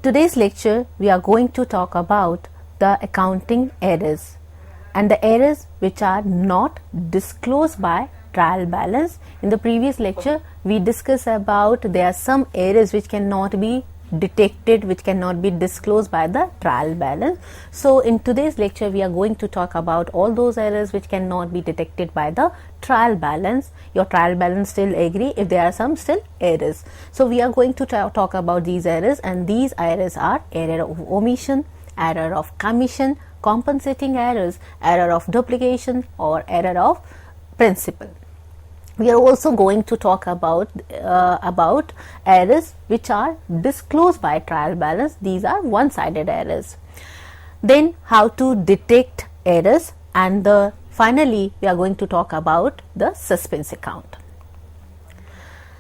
today's lecture, we are going to talk about the accounting errors and the errors which are not disclosed by trial balance. In the previous lecture, we discussed about there are some errors which cannot be detected, which cannot be disclosed by the trial balance. So in today's lecture, we are going to talk about all those errors which cannot be detected by the trial balance. Your trial balance still agree if there are some still errors. So we are going to talk about these errors, and these errors are error of omission, error of commission, compensating errors, error of duplication, or error of principal. We are also going to talk about errors which are disclosed by trial balance. These are one-sided errors. Then how to detect errors, and finally we are going to talk about the suspense account.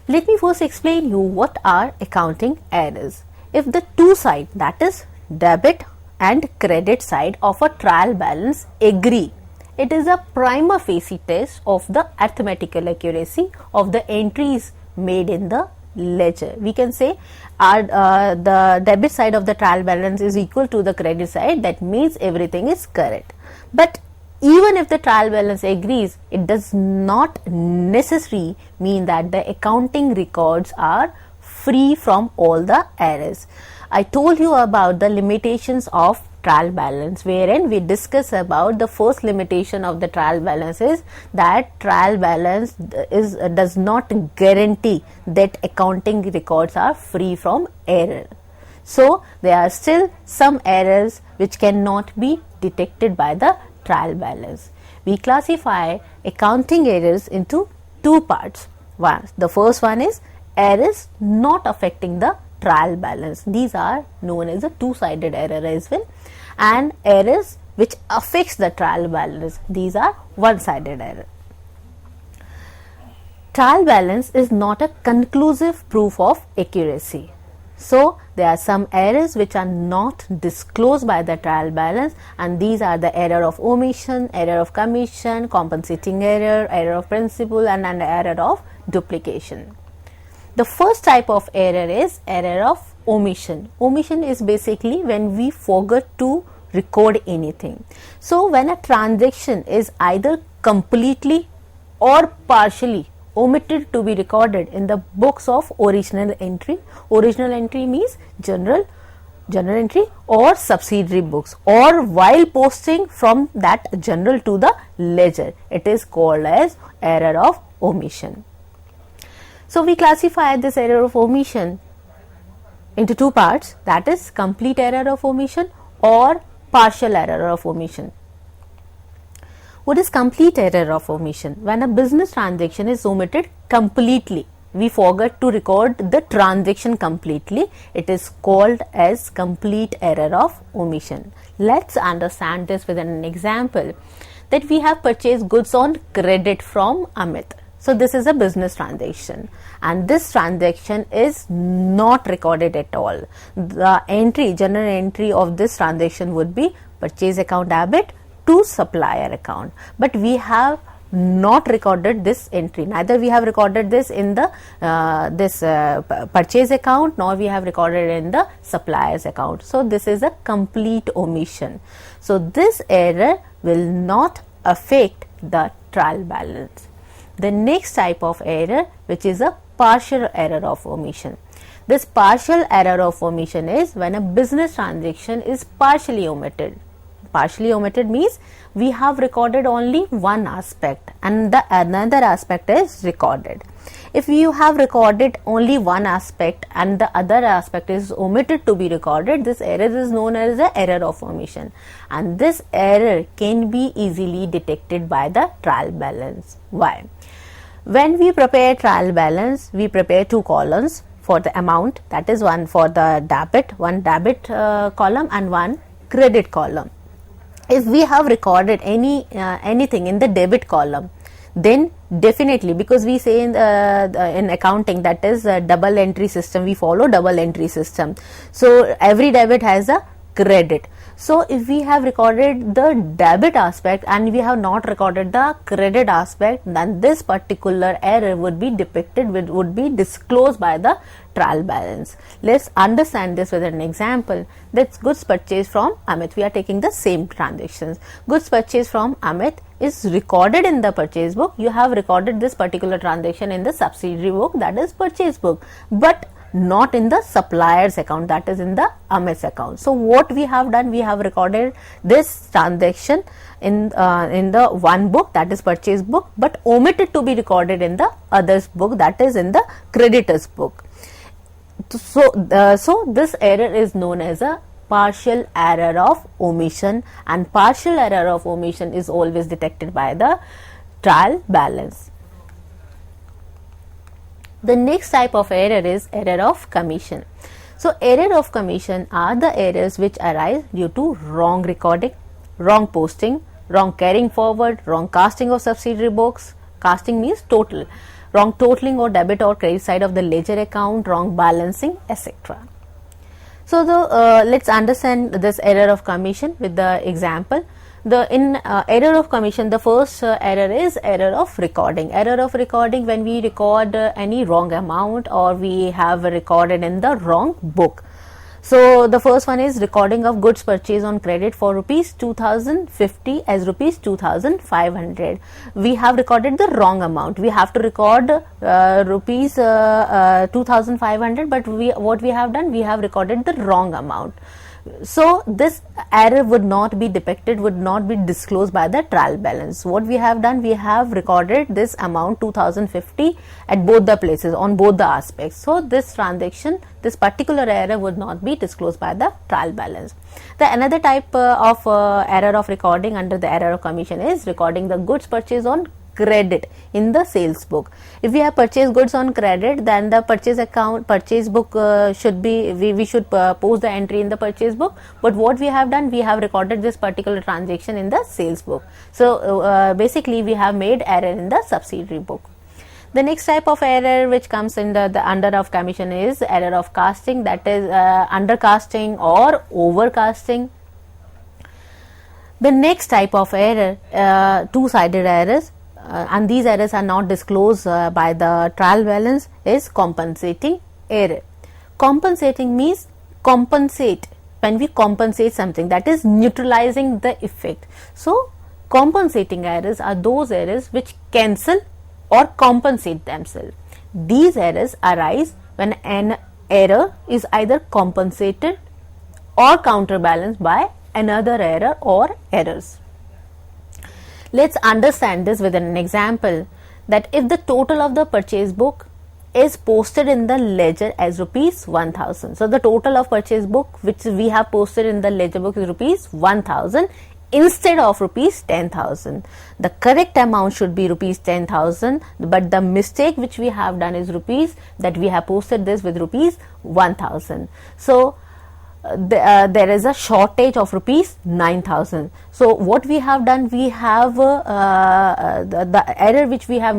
Let me first explain you what are accounting errors. If the two sides, that is debit and credit side of a trial balance agree, it is a prima facie test of the arithmetical accuracy of the entries made in the ledger. We can say the debit side of the trial balance is equal to the credit side. That means everything is correct. But even if the trial balance agrees, it does not necessarily mean that the accounting records are free from all the errors. I told you about the limitations of trial balance, wherein we discuss about the first limitation of the trial balance is that trial balance does not guarantee that accounting records are free from error. So there are still some errors which cannot be detected by the trial balance. We classify accounting errors into two parts. The first one is errors not affecting the trial balance. These are known as a two-sided error as well, and errors which affects the trial balance. These are one-sided error. Trial balance is not a conclusive proof of accuracy. So there are some errors which are not disclosed by the trial balance, and these are the error of omission, error of commission, compensating error, error of principal, and an error of duplication. The first type of error is error of omission. Omission is basically when we forget to record anything. So when a transaction is either completely or partially omitted to be recorded in the books of original entry. Original entry means general entry or subsidiary books, or while posting from that general to the ledger. It is called as error of omission. So we classify this error of omission into two parts, that is complete error of omission or partial error of omission. What is complete error of omission? When a business transaction is omitted completely, we forget to record the transaction completely, it is called as complete error of omission. Let's understand this with an example, that we have purchased goods on credit from Amit. So this is a business transaction, and this transaction is not recorded at all. The general entry of this transaction would be purchase account debit to supplier account, but we have not recorded this entry. Neither we have recorded this in the purchase account, nor we have recorded in the supplier's account. So this is a complete omission. So this error will not affect the trial balance. The next type of error, which is a partial error of omission. This partial error of omission is when a business transaction is partially omitted. Partially omitted means we have recorded only one aspect and the another aspect is recorded. If you have recorded only one aspect and the other aspect is omitted to be recorded, this error is known as the error of omission, and this error can be easily detected by the trial balance. Why? When we prepare trial balance, we prepare two columns for the amount, that is one for the debit, one debit column and one credit column. If we have recorded anything in the debit column, then definitely, because we say in accounting, that is a double entry system, we follow double entry system. So every debit has a credit. So if we have recorded the debit aspect and we have not recorded the credit aspect, then this particular error would be depicted, would be disclosed by the trial balance. Let's understand this with an example. That's goods purchased from Amit. We are taking the same transactions. Goods purchased from Amit is recorded in the purchase book. You have recorded this particular transaction in the subsidiary book, that is purchase book, but not in the supplier's account, that is in the Amit's account. So what we have done, we have recorded this transaction in the one book, that is purchase book, but omitted to be recorded in the other's book, that is in the creditor's book. So this error is known as a partial error of omission, and partial error of omission is always detected by the trial balance. The next type of error is error of commission. So error of commission are the errors which arise due to wrong recording, wrong posting, wrong carrying forward, wrong casting of subsidiary books. Casting means total. Wrong totaling or debit or credit side of the ledger account, wrong balancing, etc. So let's understand this error of commission with the example. In error of commission, the first error is error of recording. Error of recording, when we record any wrong amount or we have recorded in the wrong book. So the first one is recording of goods purchased on credit for rupees 2050 as rupees 2500. We have recorded the wrong amount. We have to record rupees 2500, but what we have done, we have recorded the wrong amount. So this error would not be depicted, would not be disclosed by the trial balance. What we have done, we have recorded this amount 2050 at both the places, on both the aspects. So this transaction, this particular error would not be disclosed by the trial balance. The another type of error of recording under the error of commission is recording the goods purchased on credit in the sales book. If we have purchased goods on credit, then the purchase book should be, we should post the entry in the purchase book, but what we have done, we have recorded this particular transaction in the sales book. So basically we have made error in the subsidiary book. The next type of error which comes in the under of commission is error of casting, that is undercasting or overcasting. The next type of error, two-sided errors, and these errors are not disclosed by the trial balance, is compensating error. Compensating means compensate, when we compensate something, that is neutralizing the effect. So compensating errors are those errors which cancel or compensate themselves. These errors arise when an error is either compensated or counterbalanced by another error or errors. Let's understand this with an example, that if the total of the purchase book is posted in the ledger as rupees 1000. So the total of purchase book which we have posted in the ledger book is rupees 1000 instead of rupees 10,000. The correct amount should be rupees 10,000, but the mistake which we have done is rupees, that we have posted this with rupees 1000. So there is a shortage of rupees 9,000. So what we have done, we have the error which we have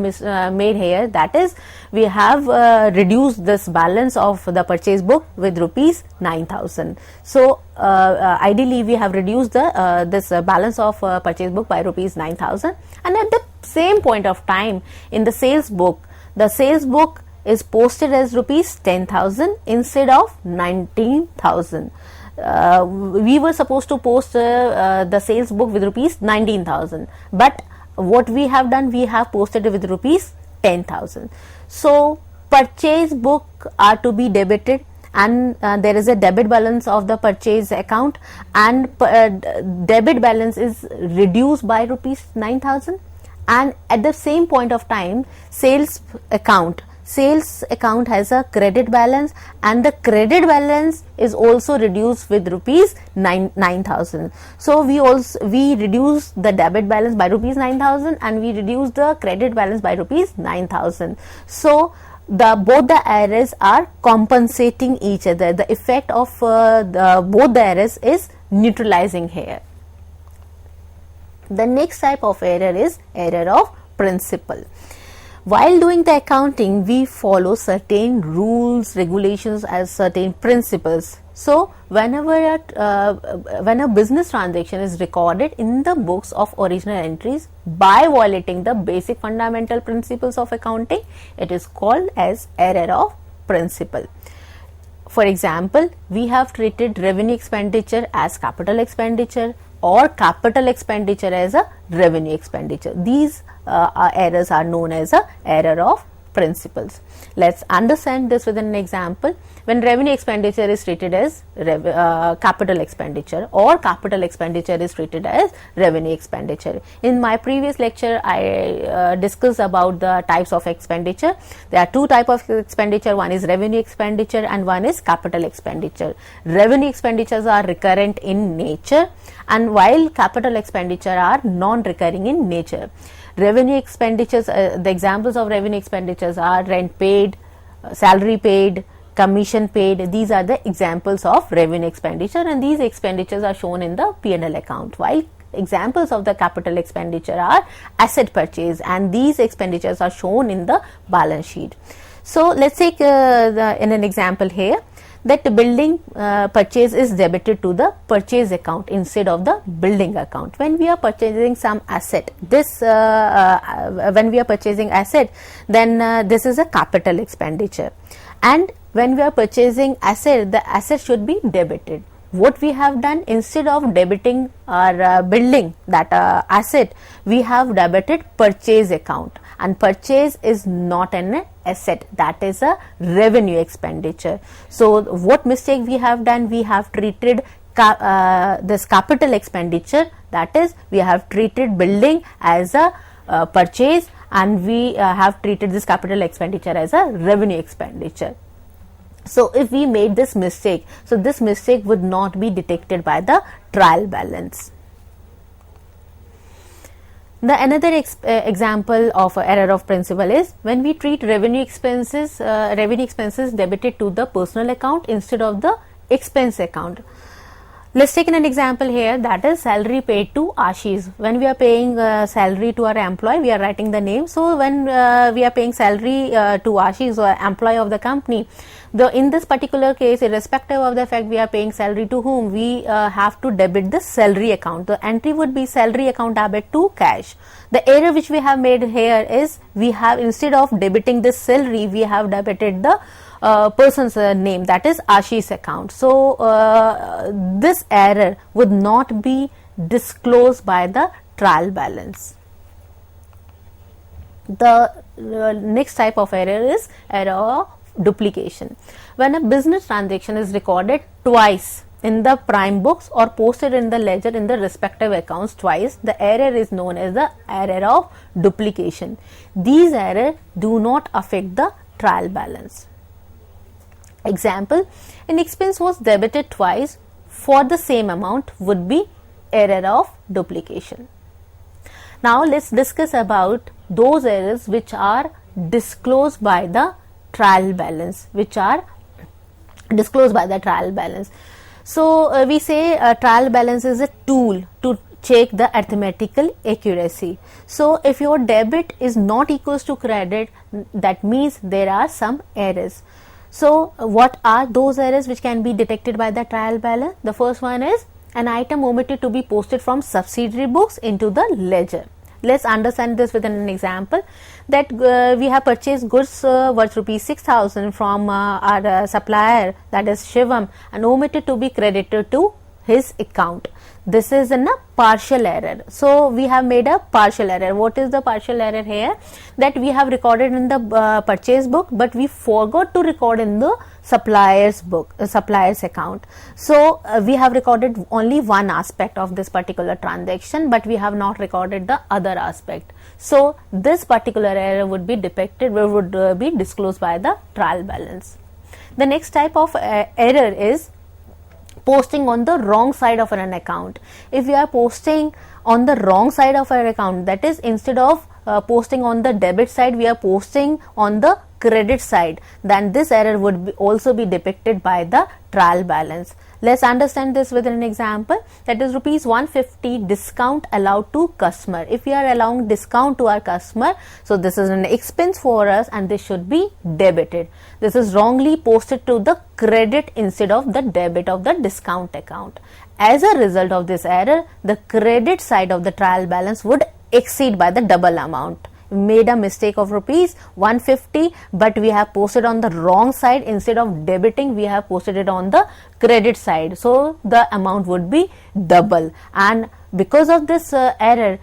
made here, that is we have reduced this balance of the purchase book with rupees 9,000. So ideally we have reduced the this balance of purchase book by rupees 9,000, and at the same point of time in the sales book, the sales book is posted as rupees 10,000 instead of 19,000. We were supposed to post the sales book with rupees 19,000, but what we have done, we have posted it with rupees 10,000. So purchase book are to be debited, and there is a debit balance of the purchase account, and debit balance is reduced by rupees 9,000, and at the same point of time sales account has a credit balance, and the credit balance is also reduced with rupees 9,000. So we reduce the debit balance by rupees 9,000 and we reduce the credit balance by rupees 9,000. So both the errors are compensating each other. The effect of both the errors is neutralizing here. The next type of error is error of principle. While doing the accounting, we follow certain rules, regulations, as certain principles. So, whenever when a business transaction is recorded in the books of original entries by violating the basic fundamental principles of accounting, it is called as error of principle. For example, we have treated revenue expenditure as capital expenditure or capital expenditure as a revenue expenditure. These errors are known as a error of principles. Let's understand this with an example. When revenue expenditure is treated as capital expenditure or capital expenditure is treated as revenue expenditure. In my previous lecture, I discussed about the types of expenditure. There are two types of expenditure. One is revenue expenditure and one is capital expenditure. Revenue expenditures are recurrent in nature, and while capital expenditure are non-recurring in nature. Revenue expenditures, the examples of revenue expenditures are rent paid, salary paid, commission paid. These are the examples of revenue expenditure, and these expenditures are shown in the P&L account, while examples of the capital expenditure are asset purchase, and these expenditures are shown in the balance sheet. So, let's take in an example here that the building purchase is debited to the purchase account instead of the building account. When we are purchasing some asset, when we are purchasing asset, then this is a capital expenditure, and when we are purchasing asset, the asset should be debited. What we have done, instead of debiting our building, that asset, we have debited purchase account, and purchase is not an asset, that is a revenue expenditure. So, what mistake we have done, we have treated this capital expenditure, that is we have treated building as a purchase, and we have treated this capital expenditure as a revenue expenditure. So, if we made this mistake, so this mistake would not be detected by the trial balance. The another example of error of principle is when we treat revenue expenses debited to the personal account instead of the expense account. Let's take an example here, that is salary paid to Ashish. When we are paying salary to our employee, we are writing the name. So, when we are paying salary to Ashish, or employee of the company, in this particular case, irrespective of the fact we are paying salary to whom, we have to debit the salary account. The entry would be salary account debit to cash. The error which we have made here is, we have, instead of debiting this salary, we have debited the person's name, that is Ashish account. So, this error would not be disclosed by the trial balance. The next type of error is error of duplication. When a business transaction is recorded twice in the prime books or posted in the ledger in the respective accounts twice, the error is known as the error of duplication. These errors do not affect the trial balance. Example, an expense was debited twice for the same amount would be error of duplication. Now, let's discuss about those errors which are disclosed by the trial balance, So, we say trial balance is a tool to check the arithmetical accuracy. So, if your debit is not equals to credit, that means there are some errors. So, what are those errors which can be detected by the trial balance? The first one is an item omitted to be posted from subsidiary books into the ledger. Let's understand this with an example, that we have purchased goods worth rupees 6,000 from our supplier, that is Shivam, and omitted to be credited to his account. This is a partial error. So, we have made a partial error. What is the partial error here? That we have recorded in the purchase book, but we forgot to record in the supplier's book, supplier's account. So, we have recorded only one aspect of this particular transaction, but we have not recorded the other aspect. So, this particular error would be be disclosed by the trial balance. The next type of error is posting on the wrong side of an account. If we are posting on the wrong side of our account, that is, instead of posting on the debit side, we are posting on the credit side, then this error would also be depicted by the trial balance. Let's understand this with an example. That is rupees 150 discount allowed to customer. If we are allowing discount to our customer, so this is an expense for us and this should be debited. This is wrongly posted to the credit instead of the debit of the discount account. As a result of this error, the credit side of the trial balance would exceed by the double amount. We made a mistake of rupees 150, but we have posted on the wrong side. Instead of debiting, we have posted it on the credit side, so the amount would be double, and because of this error,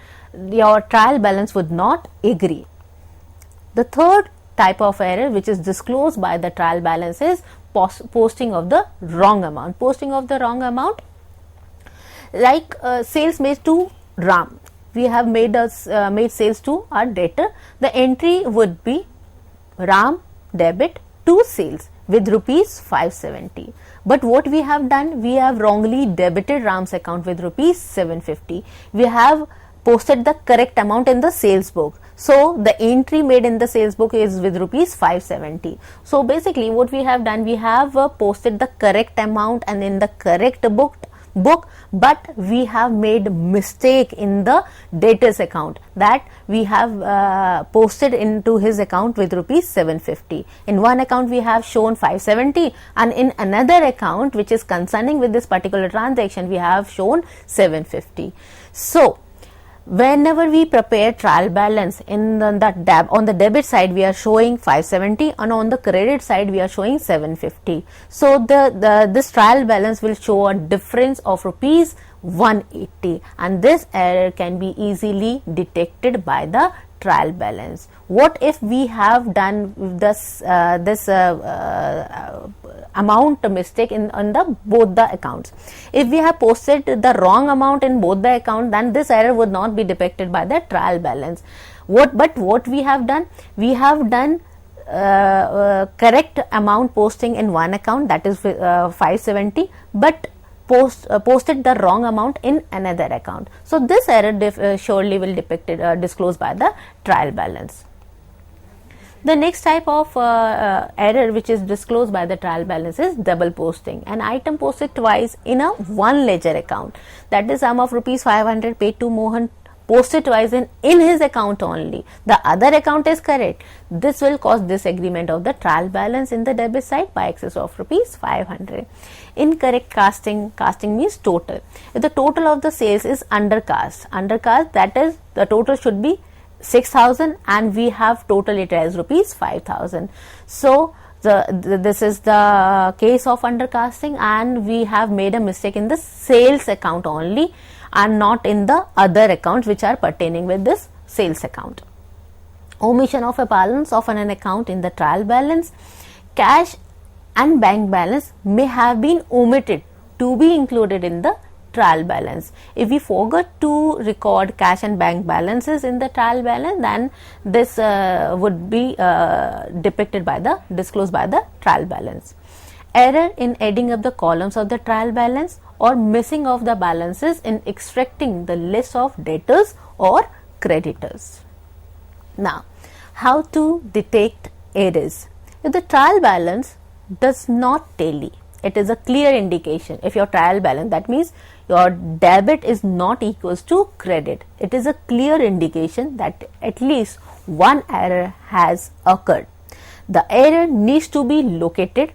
your trial balance would not agree. The third type of error which is disclosed by the trial balance is posting of the wrong amount. Posting of the wrong amount, like sales made to Ram. We have made sales to our debtor. The entry would be Ram debit to sales with rupees 570. But what we have done, we have wrongly debited Ram's account with rupees 750. We have posted the correct amount in the sales book. So the entry made in the sales book is with rupees 570. So basically what we have done, we have posted the correct amount and in the correct book, but we have made mistake in the debtor's account, that we have posted into his account with rupees 750. In one account we have shown 570 and in another account which is concerning with this particular transaction we have shown 750. So whenever we prepare trial balance, in on the debit side we are showing 570 and on the credit side we are showing 750. So this trial balance will show a difference of rupees 180, and this error can be easily detected by the trial balance. What if we have done this amount mistake on both the accounts? If we have posted the wrong amount in both the account, then this error would not be depicted by the trial balance. What we have done, we have done correct amount posting in one account, that is 570, but posted the wrong amount in another account. So this error surely will disclosed by the trial balance. The next type of error which is disclosed by the trial balance is double posting. An item posted twice in a one ledger account, that is sum of rupees 500 paid to Mohan posted twice in his account only. The other account is correct. This will cause disagreement of the trial balance in the debit side by excess of rupees 500. Incorrect casting means total. If the total of the sales is undercast, that is the total should be 6,000 and we have total it as rupees 5,000. So this is the case of undercasting, and we have made a mistake in the sales account only and not in the other accounts which are pertaining with this sales account. Omission of a balance of an account in the trial balance. Cash and bank balance may have been omitted to be included in the trial balance. If we forgot to record cash and bank balances in the trial balance, then this would be disclosed by the trial balance. Error in adding up the columns of the trial balance or missing of the balances in extracting the list of debtors or creditors. Now, how to detect errors? If the trial balance does not tally, it is a clear indication. If your trial balance, that means your debit is not equals to credit, it is a clear indication that at least one error has occurred. The error needs to be located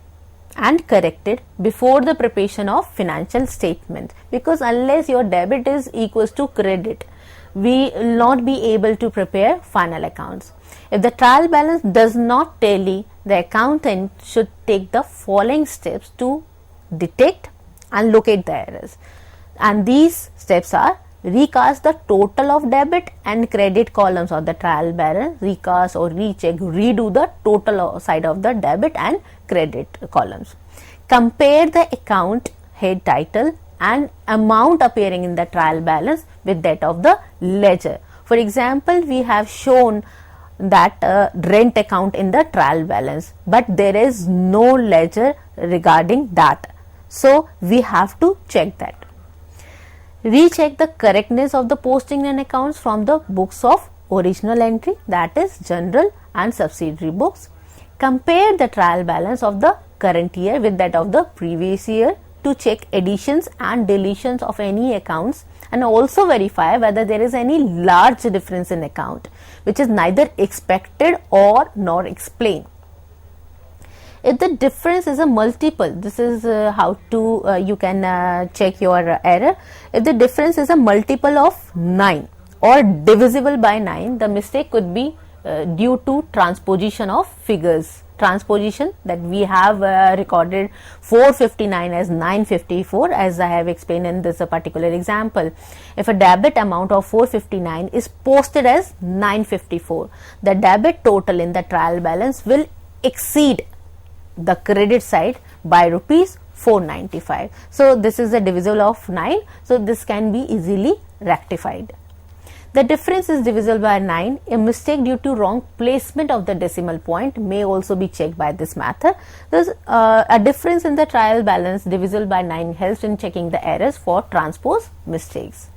and corrected before the preparation of financial statement, because unless your debit is equals to credit, we will not be able to prepare final accounts. If the trial balance does not tally, the accountant should take the following steps to detect and locate the errors, and these steps are: recast the total of debit and credit columns of the trial balance, recast or recheck, redo the total side of the debit and credit columns. Compare the account head title and amount appearing in the trial balance with that of the ledger. For example, we have shown that rent account in the trial balance, but there is no ledger regarding that, so we have to check that. Recheck the correctness of the posting and accounts from the books of original entry, that is general and subsidiary books. Compare the trial balance of the current year with that of the previous year to to check additions and deletions of any accounts and also verify whether there is any large difference in account which is neither expected or nor explained. If the difference is a multiple, this is how to you can check your error. If the difference is a multiple of 9 or divisible by 9, the mistake could be due to transposition of figures. Transposition, that we have recorded 459 as 954, as I have explained in this particular example. If a debit amount of 459 is posted as 954, the debit total in the trial balance will exceed the credit side by rupees 495. So this is the divisible of 9, so this can be easily rectified. The difference is divisible by 9. A mistake due to wrong placement of the decimal point may also be checked by this method. Thus, a difference in the trial balance divisible by 9 helps in checking the errors for transpose mistakes.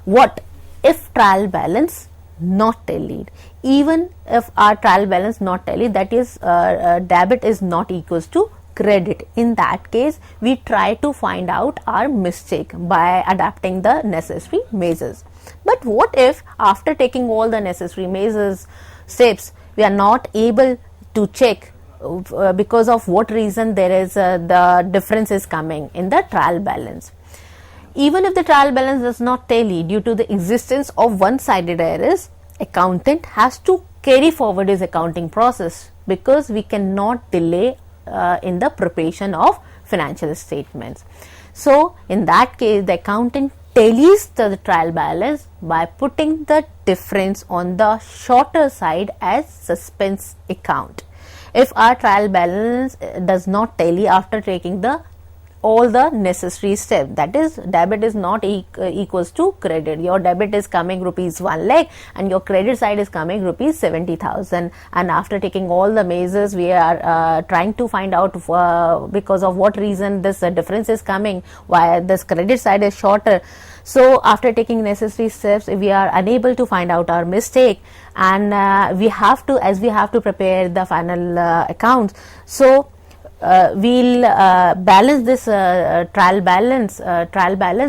What if trial balance not tallied? Even if our trial balance not tallied, that is debit is not equals to credit, in that case we try to find out our mistake by adapting the necessary measures. But what if after taking all the necessary measures steps we are not able to check because of what reason there is the difference is coming in the trial balance? Even if the trial balance does not tally due to the existence of one-sided errors, accountant has to carry forward his accounting process because we cannot delay in the preparation of financial statements. So in that case, the accountant tallies the trial balance by putting the difference on the shorter side as suspense account. If our trial balance does not tally after taking all the necessary steps, that is debit is not equals to credit, your debit is coming rupees 1 lakh and your credit side is coming rupees 70,000, and after taking all the measures we are trying to find out because of what reason this difference is coming, why this credit side is shorter. So after taking necessary steps we are unable to find out our mistake, and we have to prepare the final accounts. So we'll balance this trial balance.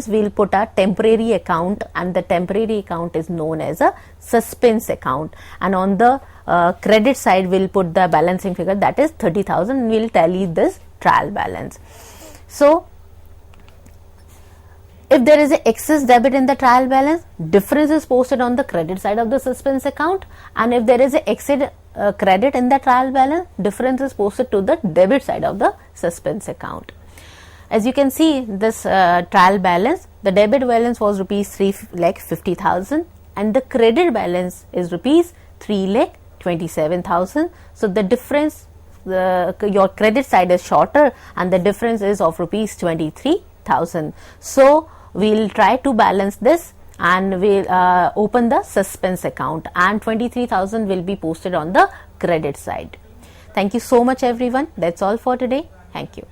We'll put a temporary account, and the temporary account is known as a suspense account, and on the credit side we'll put the balancing figure, that is 30,000. We'll tally this trial balance. So if there is an excess debit in the trial balance, difference is posted on the credit side of the suspense account, and if there is an excess credit in the trial balance, difference is posted to the debit side of the suspense account. As you can see, this trial balance, the debit balance was rupees 3,50,000 and the credit balance is rupees 3,27,000. So the difference, your credit side is shorter and the difference is of rupees 23,000. So we'll try to balance this and we'll open the suspense account, and 23,000 will be posted on the credit side. Thank you so much everyone. That's all for today. Thank you.